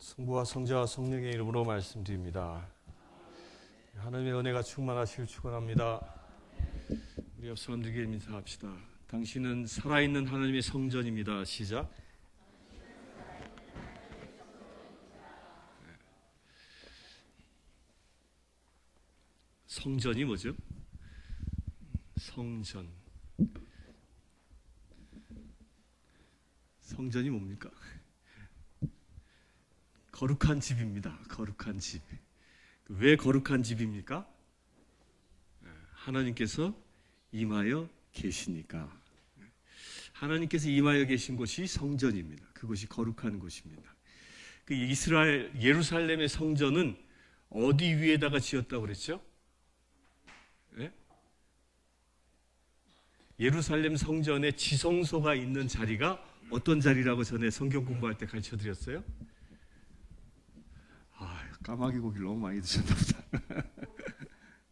성부와 성자와 성령의 이름으로 말씀드립니다. 하나님의 은혜가 충만하시길 축원합니다. 우리 옆 사람들에게 인사합시다. 당신은 살아있는 하나님의 성전입니다. 시작. 성전이 뭐죠? 성전. 성전이 뭡니까? 거룩한 집입니다. 거룩한 집. 왜 거룩한 집입니까? 하나님께서 임하여 계시니까. 하나님께서 임하여 계신 곳이 성전입니다. 그곳이 거룩한 곳입니다. 그 이스라엘 예루살렘의 성전은 어디 위에다가 지었다고 그랬죠? 네? 예루살렘 성전에 지성소가 있는 자리가 어떤 자리라고 전에 성경 공부할 때 가르쳐 드렸어요? 까마귀 고기를 너무 많이 드셨나 보다.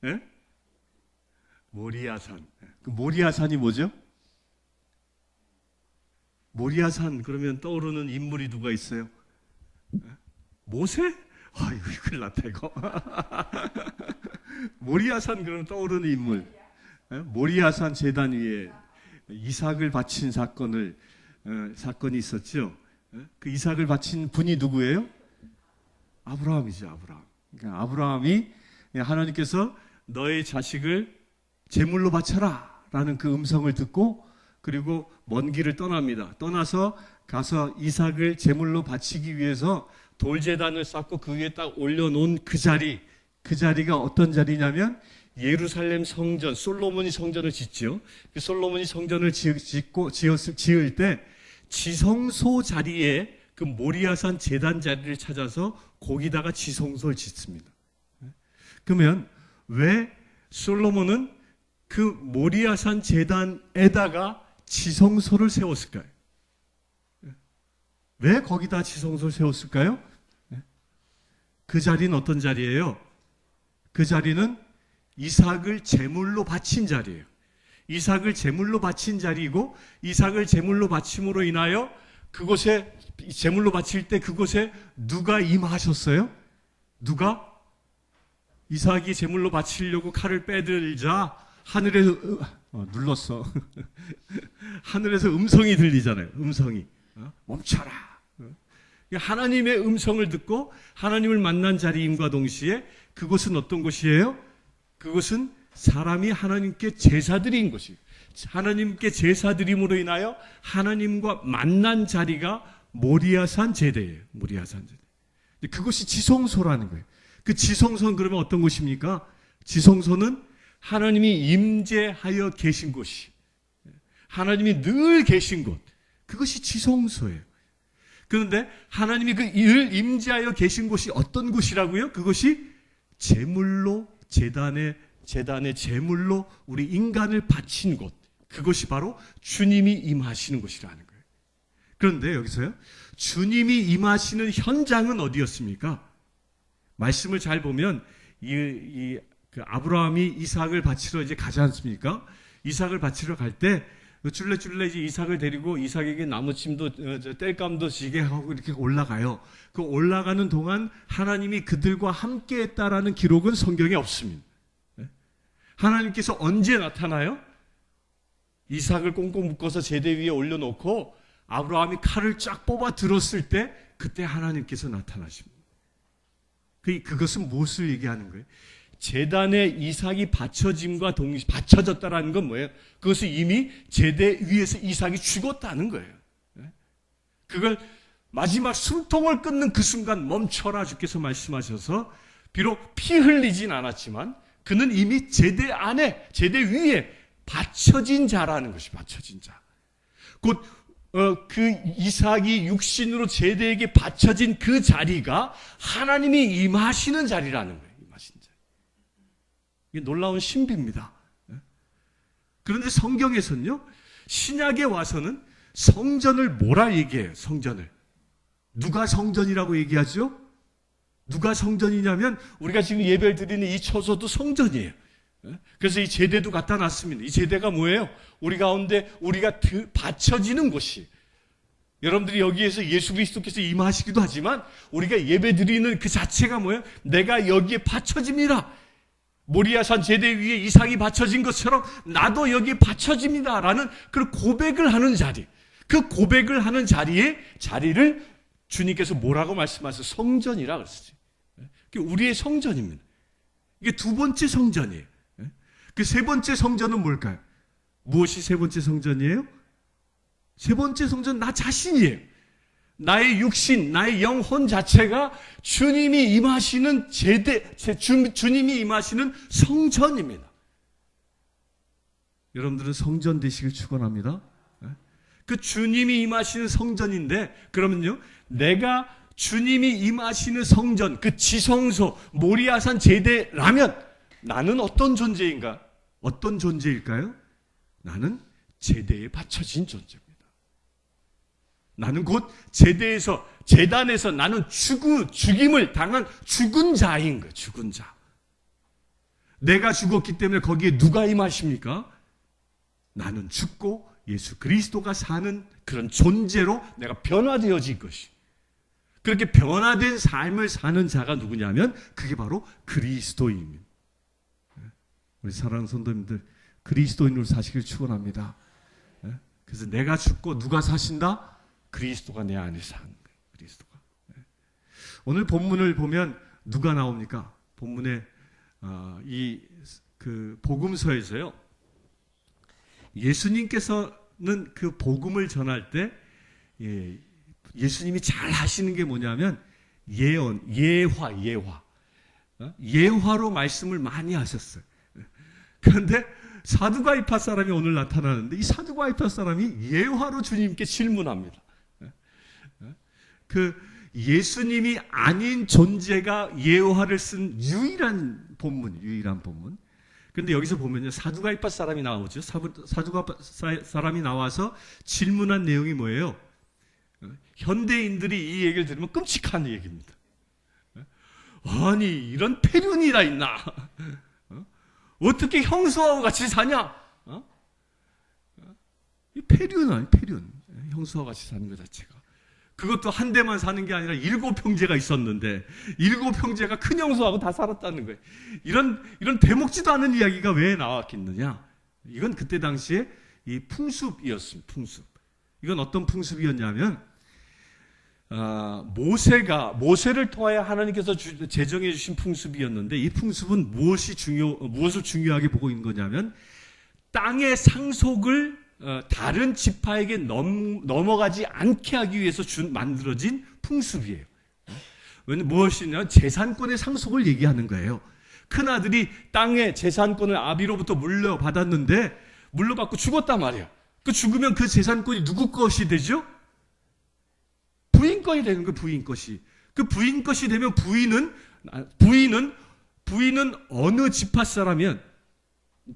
네? 모리아산. 그 모리아산이 뭐죠? 모리아산 그러면 떠오르는 인물이 누가 있어요? 모세? 이거 큰일 났다 이거. 모리아산 그러면 떠오르는 인물. 모리아산 제단 위에 이삭을 바친 사건이 있었죠. 그 이삭을 바친 분이 누구예요? 아브라함이죠. 아브라함. 그러니까 아브라함이 하나님께서 너의 자식을 제물로 바쳐라 라는 그 음성을 듣고 그리고 먼 길을 떠납니다. 떠나서 가서 이삭을 제물로 바치기 위해서 돌제단을 쌓고 그 위에 딱 올려놓은 그 자리가 어떤 자리냐면 예루살렘 성전, 솔로몬이 성전을 짓죠. 그 솔로몬이 성전을 지을 때 지성소 자리에 그 모리아산 제단 자리를 찾아서 거기다가 지성소를 짓습니다. 그러면 왜 솔로몬은 그 모리아산 제단에다가 지성소를 세웠을까요? 왜 거기다 지성소를 세웠을까요? 그 자리는 어떤 자리예요? 그 자리는 이삭을 제물로 바친 자리예요. 이삭을 제물로 바친 자리이고 이삭을 제물로 바침으로 인하여 그곳에 제물로 바칠 때 그곳에 누가 임하셨어요? 누가? 이삭이 제물로 바치려고 칼을 빼들자 하늘에서 눌렀어. 하늘에서 음성이 들리잖아요. 음성이 멈춰라. 하나님의 음성을 듣고 하나님을 만난 자리임과 동시에 그곳은 어떤 곳이에요? 그곳은 사람이 하나님께 제사드린 곳이에요. 하나님께 제사드림으로 인하여 하나님과 만난 자리가 모리아산 제대예요. 모리아산 제대. 그것이 지성소라는 거예요. 그 지성소는 그러면 어떤 곳입니까? 지성소는 하나님이 임재하여 계신 곳이, 하나님이 늘 계신 곳, 그것이 지성소예요. 그런데 하나님이 그 늘 임재하여 계신 곳이 어떤 곳이라고요? 그것이 제물로 제단에 제물로 우리 인간을 바친 곳, 그것이 바로 주님이 임하시는 곳이라는 거예요. 그런데 여기서요, 주님이 임하시는 현장은 어디였습니까? 말씀을 잘 보면 그 아브라함이 이삭을 바치러 이제 가지 않습니까? 이삭을 바치러 갈 때 쫄래쫄래 이제 이삭을 데리고 이삭에게 나무침도 땔감도 지게 하고 이렇게 올라가요. 그 올라가는 동안 하나님이 그들과 함께했다라는 기록은 성경에 없습니다. 하나님께서 언제 나타나요? 이삭을 꽁꽁 묶어서 제대 위에 올려놓고 아브라함이 칼을 쫙 뽑아 들었을 때 그때 하나님께서 나타나십니다. 그것은 무엇을 얘기하는 거예요? 제단에 이삭이 바쳐짐과 동시에 바쳐졌다라는 건 뭐예요? 그것은 이미 제대 위에서 이삭이 죽었다는 거예요. 그걸 마지막 숨통을 끊는 그 순간 멈춰라 주께서 말씀하셔서 비록 피 흘리진 않았지만 그는 이미 제대 안에, 제대 위에 바쳐진 자라는 것이 바쳐진 자. 곧 그 이삭이 육신으로 제대에게 바쳐진 그 자리가 하나님이 임하시는 자리라는 거예요. 임하신 자리. 이게 놀라운 신비입니다. 그런데 성경에서는요, 신약에 와서는 성전을 뭐라 얘기해요? 성전을. 누가 성전이라고 얘기하죠? 누가 성전이냐면 우리가 지금 예배를 드리는 이 처소도 성전이에요. 그래서 이 제대도 갖다 놨습니다. 이 제대가 뭐예요? 우리 가운데 우리가 바쳐지는 곳이, 여러분들이 여기에서 예수 그리스도께서 임하시기도 하지만 우리가 예배 드리는 그 자체가 뭐예요? 내가 여기에 바쳐집니다. 모리아산 제대 위에 이삭이 바쳐진 것처럼 나도 여기에 바쳐집니다라는 그런 고백을 하는 자리, 그 고백을 하는 자리를 주님께서 뭐라고 말씀하세요? 성전이라 그랬어요. 우리의 성전입니다. 이게 두 번째 성전이에요. 그 세 번째 성전은 뭘까요? 무엇이 세 번째 성전이에요? 세 번째 성전 나 자신이에요. 나의 육신, 나의 영혼 자체가 주님이 임하시는 주님이 임하시는 성전입니다. 여러분들은 성전 되시길 축원합니다. 그 주님이 임하시는 성전인데, 그러면요, 내가 주님이 임하시는 성전, 그 지성소, 모리아산 제대라면 나는 어떤 존재인가? 어떤 존재일까요? 나는 제대에 바쳐진 존재입니다. 나는 곧 제대에서, 제단에서 나는 죽임을 당한 죽은 자인 거예요. 죽은 자. 내가 죽었기 때문에 거기에 누가 임하십니까? 나는 죽고 예수 그리스도가 사는 그런 존재로 내가 변화되어진 것이. 그렇게 변화된 삶을 사는 자가 누구냐면 그게 바로 그리스도인입니다. 우리 사랑하는 성도님들, 그리스도인으로 사시길 축원합니다. 그래서 내가 죽고 누가 사신다? 그리스도가 내 안에 사는 거예요. 그리스도가. 오늘 본문을 보면 누가 나옵니까? 본문에 그 복음서에서요. 예수님께서는 그 복음을 전할 때 예수님이 잘 하시는 게 뭐냐면 예화로 말씀을 많이 하셨어요. 그런데 사두가이파 사람이 오늘 나타나는데 이 사두가이파 사람이 예화로 주님께 질문합니다. 그 예수님이 아닌 존재가 예화를 쓴 유일한 본문. 그런데 여기서 보면요, 사두가이파 사람이 나오죠. 사두가이파 사람이 나와서 질문한 내용이 뭐예요? 현대인들이 이 얘기를 들으면 끔찍한 얘기입니다. 아니, 이런 폐륜이라 있나? 어떻게 형수하고 같이 사냐? 이 폐륜 아니, 폐륜. 형수와 같이 사는 것 자체가. 그것도 한 대만 사는 게 아니라 7형제가 있었는데 7형제가 큰 형수하고 다 살았다는 거예요. 이런 대먹지도 않은 이야기가 왜 나왔겠느냐? 이건 그때 당시에 이 풍습이었습니다. 풍습. 이건 어떤 풍습이었냐면 모세를 통하여 하나님께서 제정해 주신 풍습이었는데 이 풍습은 무엇을 중요하게 보고 있는 거냐면 땅의 상속을 다른 지파에게 넘어가지 않게 하기 위해서 만들어진 풍습이에요. 왜냐면 무엇이냐? 재산권의 상속을 얘기하는 거예요. 큰아들이 땅의 재산권을 아비로부터 물려받았는데 물려받고 죽었단 말이에요. 그 죽으면 그 재산권이 누구 것이 되죠? 부인 것이 되는 거예요. 부인 것이. 그 부인 것이 되면 부인은 어느 지파 사람이면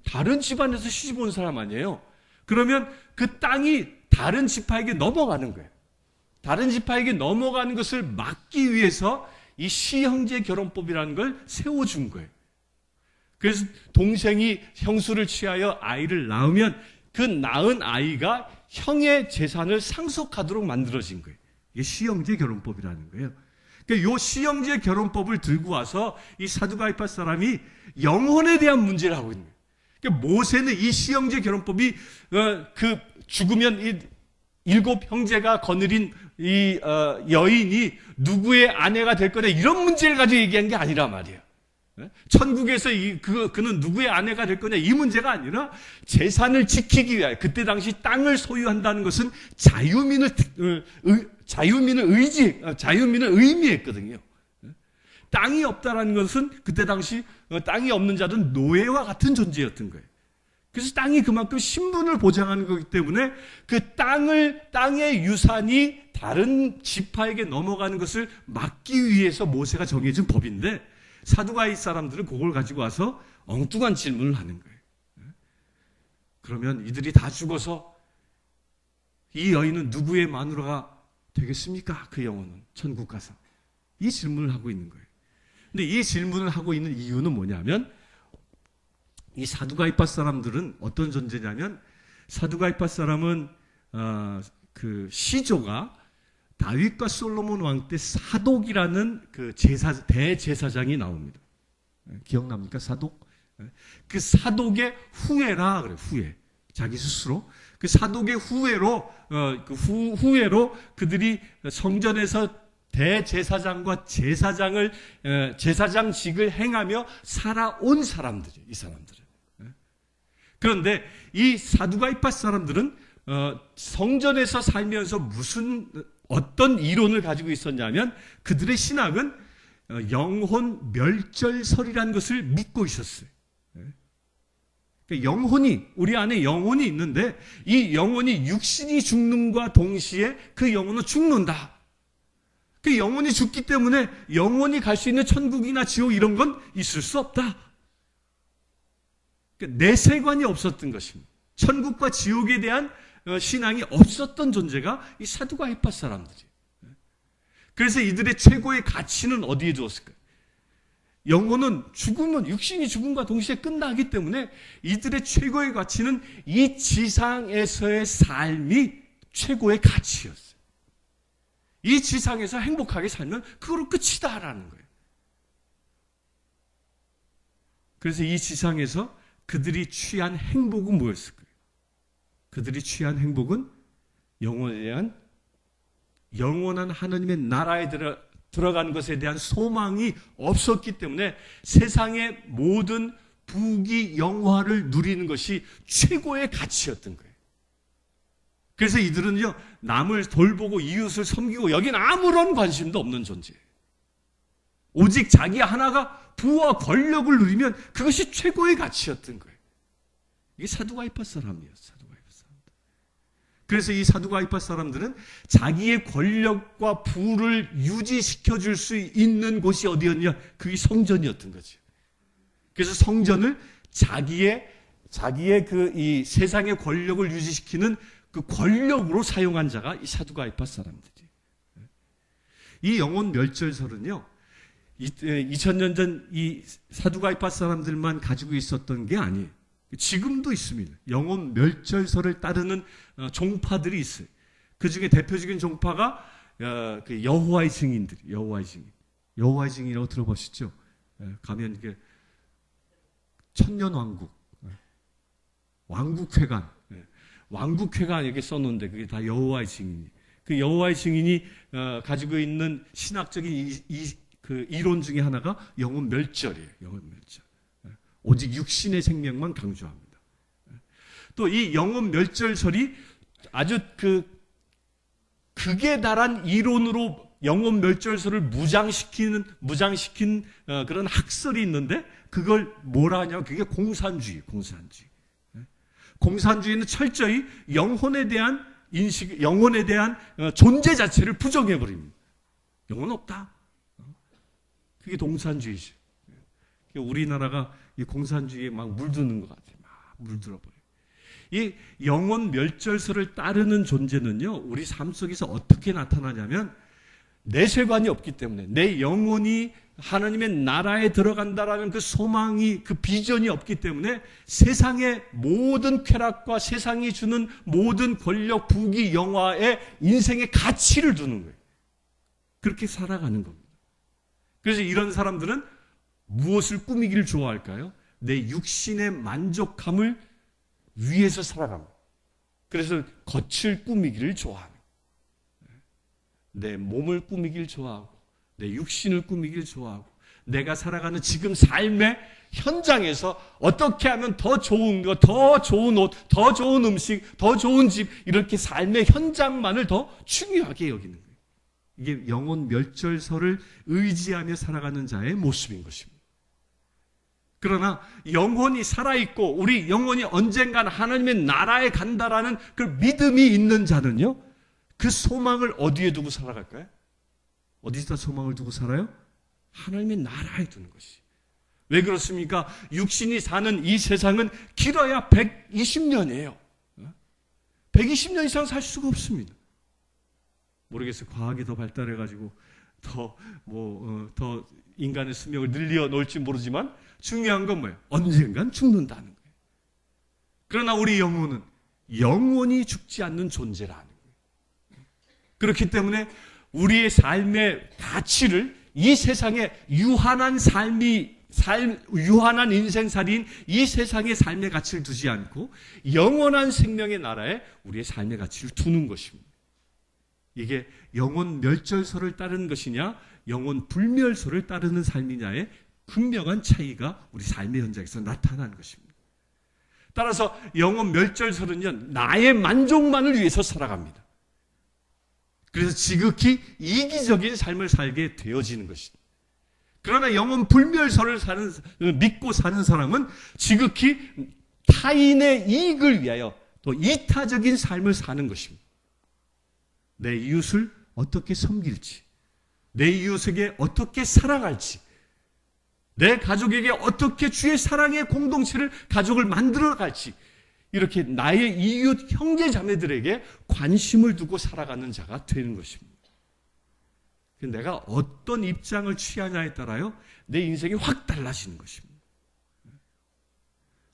다른 집안에서 시집 온 사람 아니에요. 그러면 그 땅이 다른 지파에게 넘어가는 거예요. 다른 지파에게 넘어가는 것을 막기 위해서 이 시형제 결혼법이라는 걸 세워준 거예요. 그래서 동생이 형수를 취하여 아이를 낳으면 그 낳은 아이가 형의 재산을 상속하도록 만들어진 거예요. 이게 시형제 결혼법이라는 거예요. 그러니까 이 시형제 결혼법을 들고 와서 이 사두가이파 사람이 영혼에 대한 문제를 하고 있는 거예요. 그러니까 모세는 이 시형제 결혼법이 그 죽으면 이 7형제가 거느린 이 여인이 누구의 아내가 될 거냐 이런 문제를 가지고 얘기한 게 아니란 말이에요. 천국에서 그는 누구의 아내가 될 거냐 이 문제가 아니라 재산을 지키기 위하여 그때 당시 땅을 소유한다는 것은 자유민을 의미했거든요. 땅이 없다라는 것은 그때 당시 땅이 없는 자들은 노예와 같은 존재였던 거예요. 그래서 땅이 그만큼 신분을 보장하는 거기 때문에 그 땅의 유산이 다른 지파에게 넘어가는 것을 막기 위해서 모세가 정해준 법인데 사두가이 사람들은 그걸 가지고 와서 엉뚱한 질문을 하는 거예요. 그러면 이들이 다 죽어서 이 여인은 누구의 마누라가 되겠습니까? 그 영혼은 천국 가서. 이 질문을 하고 있는 거예요. 근데 이 질문을 하고 있는 이유는 뭐냐면 이 사두가이파 사람들은 어떤 존재냐면 사두가이파 사람은 그 시조가 다윗과 솔로몬 왕 때 사독이라는 그 대제사장이 나옵니다. 기억납니까? 사독? 그 사독의 후예라 그래. 후예. 자기 스스로 그 사독의 후예로 후예로 그들이 성전에서 대제사장과 제사장직을 행하며 살아온 사람들이에요. 이 사람들은. 그런데 이 사두가이파 사람들은 성전에서 살면서 어떤 이론을 가지고 있었냐면 그들의 신앙은 영혼 멸절설이라는 것을 믿고 있었어요. 영혼이, 우리 안에 영혼이 있는데 이 영혼이 육신이 죽는과 동시에 그 영혼은 죽는다. 그 영혼이 죽기 때문에 영혼이 갈 수 있는 천국이나 지옥 이런 건 있을 수 없다. 내세관이 없었던 것입니다. 천국과 지옥에 대한 신앙이 없었던 존재가 이 사두가이파 사람들이에요. 그래서 이들의 최고의 가치는 어디에 두었을까요? 영혼은 죽으면 육신이 죽음과 동시에 끝나기 때문에 이들의 최고의 가치는 이 지상에서의 삶이 최고의 가치였어요. 이 지상에서 행복하게 살면 그거로 끝이다라는 거예요. 그래서 이 지상에서 그들이 취한 행복은 뭐였을까요? 그들이 취한 행복은 영혼에 대한 영원한 하나님의 나라에 들어가는 것에 대한 소망이 없었기 때문에 세상의 모든 부귀 영화를 누리는 것이 최고의 가치였던 거예요. 그래서 이들은요, 남을 돌보고 이웃을 섬기고 여기는 아무런 관심도 없는 존재예요. 오직 자기 하나가 부와 권력을 누리면 그것이 최고의 가치였던 거예요. 이게 사두가이파 사람이었어요. 그래서 이 사두가이파 사람들은 자기의 권력과 부를 유지시켜 줄 수 있는 곳이 어디였냐? 그게 성전이었던 거죠. 그래서 성전을 자기의 이 세상의 권력을 유지시키는 그 권력으로 사용한 자가 이 사두가이파 사람들이에요. 이 영혼 멸절설은요, 2000년 전 이 사두가이파 사람들만 가지고 있었던 게 아니에요. 지금도 있습니다. 영혼 멸절설을 따르는 종파들이 있어요. 그 중에 대표적인 종파가 여호와의 증인들이, 여호와의 증인이라고 들어보시죠? 가면 이게 천년왕국, 왕국회관, 왕국회관 이렇게 써놓는데 그게 다 여호와의 증인이. 그 여호와의 증인이 가지고 있는 신학적인 그 이론 중에 하나가 영혼 멸절이에요. 영혼 멸절. 오직 육신의 생명만 강조합니다. 또 이 영혼 멸절설이 아주 극에 달한 이론으로 영혼 멸절설을 무장시킨 그런 학설이 있는데 그걸 뭐라 하냐면 그게 공산주의. 공산주의는 철저히 영혼에 대한 인식, 영혼에 대한 존재 자체를 부정해 버립니다. 영혼 없다. 그게 공산주의죠. 우리나라가 이 공산주의에 막 물드는 것 같아요. 막 물들어버려요. 이 영혼 멸절설을 따르는 존재는요, 우리 삶 속에서 어떻게 나타나냐면, 내세관이 없기 때문에, 내 영혼이 하나님의 나라에 들어간다라는 그 소망이, 그 비전이 없기 때문에, 세상의 모든 쾌락과 세상이 주는 모든 권력, 부귀, 영화에 인생의 가치를 두는 거예요. 그렇게 살아가는 겁니다. 그래서 이런 사람들은 무엇을 꾸미기를 좋아할까요? 내 육신의 만족함을 위해서 살아갑니다. 그래서 겉을 꾸미기를 좋아합니다. 내 몸을 꾸미기를 좋아하고 내 육신을 꾸미기를 좋아하고 내가 살아가는 지금 삶의 현장에서 어떻게 하면 더 좋은 것, 더 좋은 옷, 더 좋은 음식, 더 좋은 집 이렇게 삶의 현장만을 더 중요하게 여기는 거예요. 이게 영혼 멸절설을 의지하며 살아가는 자의 모습인 것입니다. 그러나 영혼이 살아있고 우리 영혼이 언젠간 하나님의 나라에 간다라는 그 믿음이 있는 자는요, 그 소망을 어디에 두고 살아갈까요? 어디다 소망을 두고 살아요? 하나님의 나라에 두는 것이. 왜 그렇습니까? 육신이 사는 이 세상은 길어야 120년이에요. 120년 이상 살 수가 없습니다. 모르겠어요. 과학이 더 발달해가지고 더 인간의 수명을 늘려 놓을지 모르지만 중요한 건 뭐예요? 언젠간 죽는다는 거예요. 그러나 우리 영혼은 영원히 죽지 않는 존재라는 거예요. 그렇기 때문에 우리의 삶의 가치를 이 세상에 유한한 유한한 인생살이인 이 세상의 삶의 가치를 두지 않고 영원한 생명의 나라에 우리의 삶의 가치를 두는 것입니다. 이게 영혼 멸절설을 따르는 것이냐 영혼 불멸설을 따르는 삶이냐의 분명한 차이가 우리 삶의 현장에서 나타나는 것입니다. 따라서 영혼 멸절설은요, 나의 만족만을 위해서 살아갑니다. 그래서 지극히 이기적인 삶을 살게 되어지는 것입니다. 그러나 영혼 불멸설을 믿고 사는 사람은 지극히 타인의 이익을 위하여 또 이타적인 삶을 사는 것입니다. 내 이웃을 어떻게 섬길지, 내 이웃에게 어떻게 사랑할지, 내 가족에게 어떻게 주의 사랑의 공동체를 가족을 만들어갈지 이렇게 나의 이웃 형제 자매들에게 관심을 두고 살아가는 자가 되는 것입니다. 내가 어떤 입장을 취하냐에 따라요 내 인생이 확 달라지는 것입니다.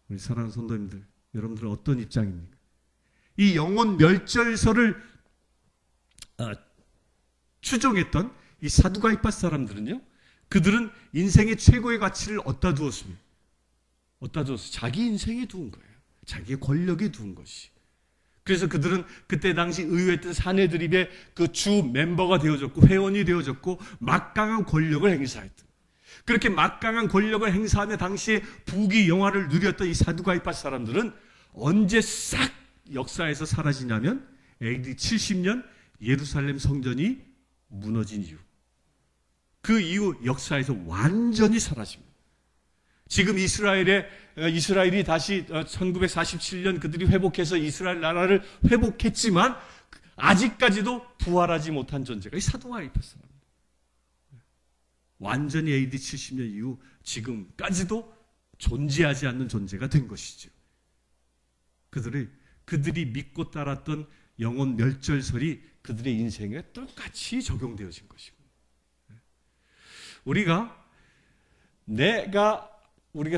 우리 사랑하는 성도님들, 여러분들은 어떤 입장입니까? 이 영혼 멸절설을 추종했던 이 사두가이파 사람들은요, 그들은 인생의 최고의 가치를 어디다 두었습니까? 어디다 두었어요? 자기 인생에 두은 거예요. 자기의 권력에 두은 것이. 그래서 그들은 그때 당시 의회했던 사내드립의 그 주 멤버가 되어졌고 회원이 되어졌고 막강한 권력을 행사했던. 그렇게 막강한 권력을 행사하며 당시에 부귀 영화를 누렸던 이 사두가이파 사람들은 언제 싹 역사에서 사라지냐면 AD 70년 예루살렘 성전이 무너진 이후, 그 이후 역사에서 완전히 사라집니다. 지금 이스라엘이 다시 1947년 그들이 회복해서 이스라엘 나라를 회복했지만 아직까지도 부활하지 못한 존재가 이 사두가이파 사람입니다. 완전히 AD 70년 이후 지금까지도 존재하지 않는 존재가 된 것이죠. 그들이 믿고 따랐던 영혼 멸절설이 그들의 인생에 똑같이 적용되어진 것입니다. 우리가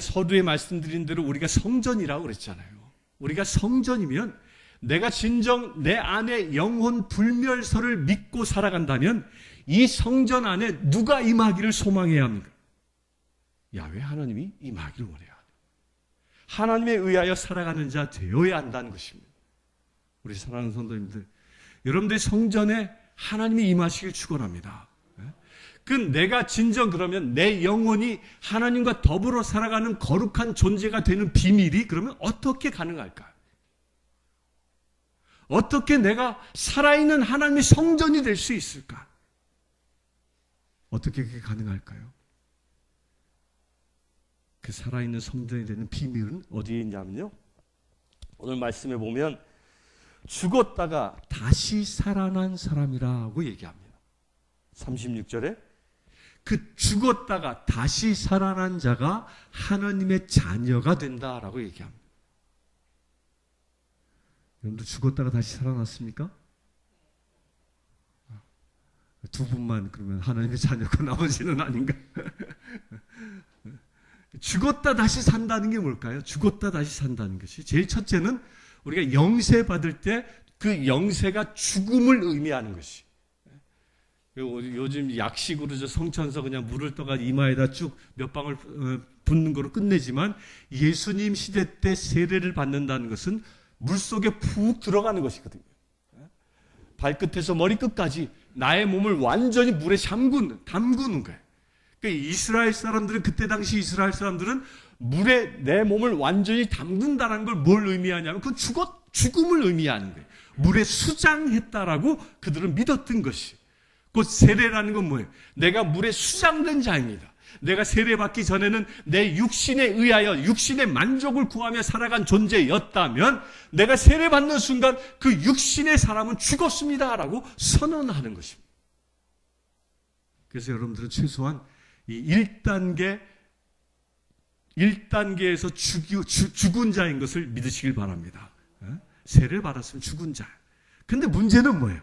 서두에 말씀드린 대로 우리가 성전이라고 그랬잖아요. 우리가 성전이면 내가 진정 내 안에 영혼 불멸설을 믿고 살아간다면 이 성전 안에 누가 임하기를 소망해야 합니까? 야훼 하나님이 임하기를 원해야 합니다. 하나님에 의하여 살아가는 자 되어야 한다는 것입니다. 우리 사랑하는 성도님들, 여러분들의 성전에 하나님이 임하시길 축원합니다. 내가 진정 그러면 내 영혼이 하나님과 더불어 살아가는 거룩한 존재가 되는 비밀이 그러면 어떻게 가능할까요? 어떻게 내가 살아있는 하나님의 성전이 될 수 있을까? 어떻게 그게 가능할까요? 그 살아있는 성전이 되는 비밀은 어디에 있냐면요, 오늘 말씀에 보면 죽었다가 다시 살아난 사람이라고 얘기합니다. 36절에 그 죽었다가 다시 살아난 자가 하나님의 자녀가 된다라고 얘기합니다. 여러분들 죽었다가 다시 살아났습니까? 두 분만 그러면 하나님의 자녀가 나머지는 아닌가? 죽었다 다시 산다는 게 뭘까요? 죽었다 다시 산다는 것이 제일 첫째는 우리가 영세 받을 때 그 영세가 죽음을 의미하는 것이. 요즘 약식으로 성찬서 그냥 물을 떠가 이마에다 쭉 몇 방울 붓는 거로 끝내지만 예수님 시대 때 세례를 받는다는 것은 물속에 푹 들어가는 것이거든요. 발끝에서 머리끝까지 나의 몸을 완전히 물에 담그는 거예요. 그러니까 이스라엘 사람들은, 그때 당시 이스라엘 사람들은 물에 내 몸을 완전히 담근다는 걸 뭘 의미하냐면 그건 죽음을 의미하는 거예요. 물에 수장했다라고 그들은 믿었던 것이. 곧 세례라는 건 뭐예요? 내가 물에 수장된 자입니다. 내가 세례받기 전에는 내 육신에 의하여 육신의 만족을 구하며 살아간 존재였다면 내가 세례받는 순간 그 육신의 사람은 죽었습니다라고 선언하는 것입니다. 그래서 여러분들은 최소한 이 1단계에서 죽은 자인 것을 믿으시길 바랍니다. 세례를 받았으면 죽은 자. 근데 문제는 뭐예요?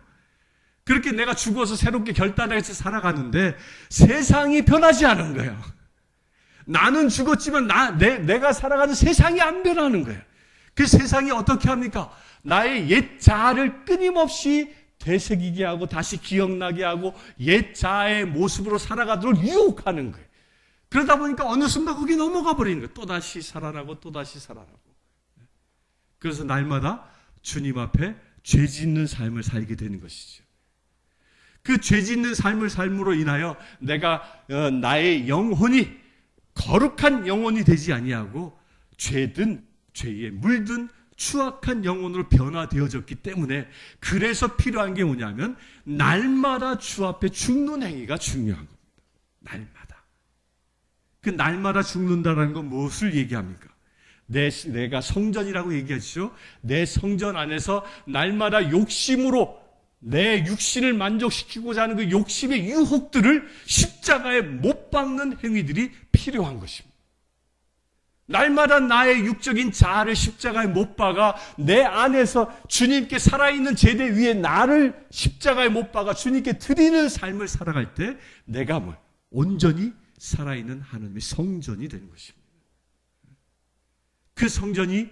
그렇게 내가 죽어서 새롭게 결단해서 살아가는데 세상이 변하지 않은 거예요. 나는 죽었지만 내가 살아가는 세상이 안 변하는 거예요. 그 세상이 어떻게 합니까? 나의 옛 자아를 끊임없이 되새기게 하고 다시 기억나게 하고 옛 자아의 모습으로 살아가도록 유혹하는 거예요. 그러다 보니까 어느 순간 거기 넘어가 버리는 거예요. 또다시 살아나고 또다시 살아나고. 그래서 날마다 주님 앞에 죄 짓는 삶을 살게 되는 것이죠. 그 죄 짓는 삶을 삶으로 인하여 내가 나의 영혼이 거룩한 영혼이 되지 아니하고 죄든 죄에 물든 추악한 영혼으로 변화되어졌기 때문에 그래서 필요한 게 뭐냐면 날마다 주 앞에 죽는 행위가 중요한 겁니다. 날마다. 그 날마다 죽는다는 건 무엇을 얘기합니까? 내가 성전이라고 얘기하죠. 내 성전 안에서 날마다 욕심으로 내 육신을 만족시키고자 하는 그 욕심의 유혹들을 십자가에 못 박는 행위들이 필요한 것입니다. 날마다 나의 육적인 자아를 십자가에 못 박아 내 안에서 주님께 살아있는 제대 위에 나를 십자가에 못 박아 주님께 드리는 삶을 살아갈 때 내가 온전히 살아있는 하나님의 성전이 되는 것입니다. 그 성전이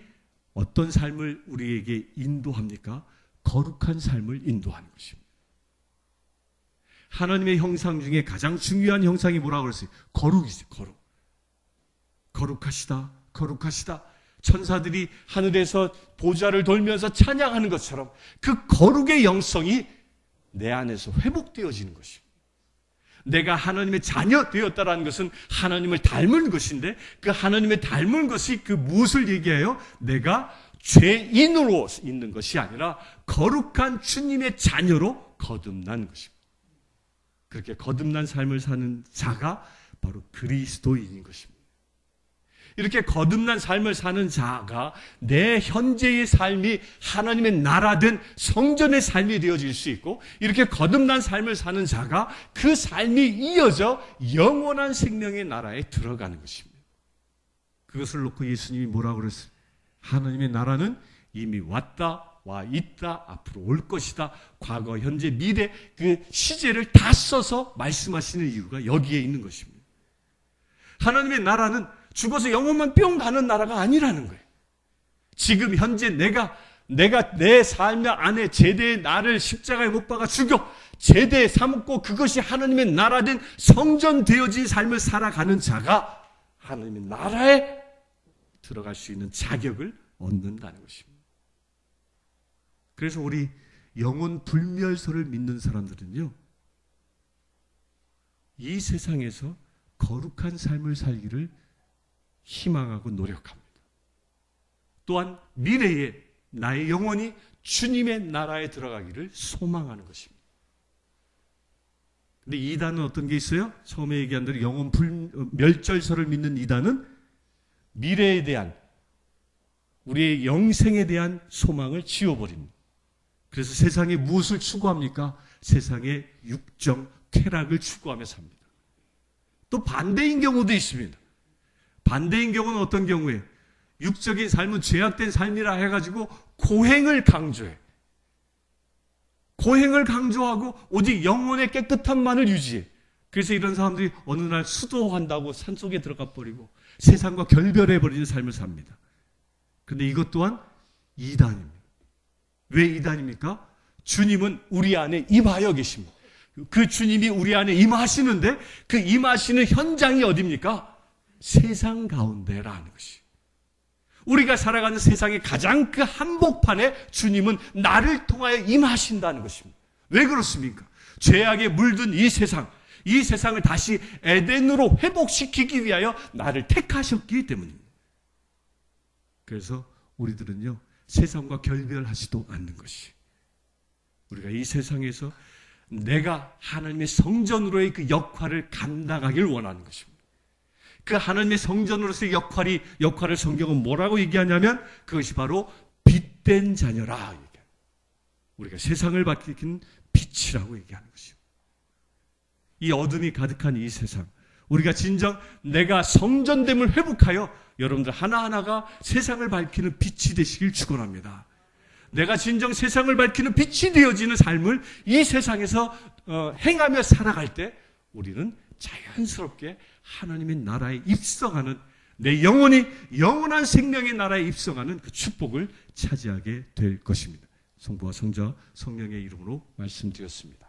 어떤 삶을 우리에게 인도합니까? 거룩한 삶을 인도하는 것입니다. 하나님의 형상 중에 가장 중요한 형상이 뭐라고 그랬어요? 거룩이죠. 거룩. 거룩하시다. 거룩하시다. 천사들이 하늘에서 보좌를 돌면서 찬양하는 것처럼 그 거룩의 영성이 내 안에서 회복되어지는 것입니다. 내가 하나님의 자녀 되었다라는 것은 하나님을 닮은 것인데 그 하나님의 닮은 것이 그 무엇을 얘기해요? 내가 죄인으로 있는 것이 아니라 거룩한 주님의 자녀로 거듭난 것입니다. 그렇게 거듭난 삶을 사는 자가 바로 그리스도인인 것입니다. 이렇게 거듭난 삶을 사는 자가 내 현재의 삶이 하나님의 나라된 성전의 삶이 되어질 수 있고 이렇게 거듭난 삶을 사는 자가 그 삶이 이어져 영원한 생명의 나라에 들어가는 것입니다. 그것을 놓고 예수님이 뭐라고 그랬어요? 하나님의 나라는 이미 왔다, 와 있다, 앞으로 올 것이다. 과거, 현재, 미래 그 시제를 다 써서 말씀하시는 이유가 여기에 있는 것입니다. 하나님의 나라는 죽어서 영혼만 뿅 가는 나라가 아니라는 거예요. 지금 현재 내가 내 삶 안에 제대의 나를 십자가에 못 박아 죽여 제대 삼고 그것이 하나님의 나라된 성전 되어진 삶을 살아가는 자가 하나님의 나라에 들어갈 수 있는 자격을 얻는다는 것입니다. 그래서 우리 영혼 불멸설을 믿는 사람들은요, 이 세상에서 거룩한 삶을 살기를 희망하고 노력합니다. 또한 미래에 나의 영혼이 주님의 나라에 들어가기를 소망하는 것입니다. 근데 이단은 어떤 게 있어요? 처음에 얘기한 대로 영혼 불멸절설을 믿는 이단은 미래에 대한 우리의 영생에 대한 소망을 지워버립니다. 그래서 세상에 무엇을 추구합니까? 세상의 육정, 쾌락을 추구하며 삽니다. 또 반대인 경우도 있습니다. 반대인 경우는 어떤 경우에 육적인 삶은 죄악된 삶이라 해가지고 고행을 강조해. 고행을 강조하고 오직 영혼의 깨끗함만을 유지해. 그래서 이런 사람들이 어느 날 수도한다고 산속에 들어가 버리고 세상과 결별해버리는 삶을 삽니다. 그런데 이것 또한 이단입니다. 왜 이단입니까? 주님은 우리 안에 임하여 계십니다. 그 주님이 우리 안에 임하시는데 그 임하시는 현장이 어디입니까? 세상 가운데라는 것이. 우리가 살아가는 세상의 가장 그 한복판에 주님은 나를 통하여 임하신다는 것입니다. 왜 그렇습니까? 죄악에 물든 이 세상을 다시 에덴으로 회복시키기 위하여 나를 택하셨기 때문입니다. 그래서 우리들은요, 세상과 결별하지도 않는 것이, 우리가 이 세상에서 내가 하나님의 성전으로의 그 역할을 감당하길 원하는 것입니다. 그 하나님의 성전으로서의 역할을 성경은 뭐라고 얘기하냐면 그것이 바로 빛된 자녀라. 우리가 세상을 밝히는 빛이라고 얘기하는 것입니다. 이 어둠이 가득한 이 세상, 우리가 진정 내가 성전됨을 회복하여 여러분들 하나하나가 세상을 밝히는 빛이 되시길 축원합니다. 내가 진정 세상을 밝히는 빛이 되어지는 삶을 이 세상에서 행하며 살아갈 때 우리는 자연스럽게 하나님의 나라에 입성하는, 내 영혼이 영원한 생명의 나라에 입성하는 그 축복을 차지하게 될 것입니다. 성부와 성자 성령의 이름으로 말씀드렸습니다.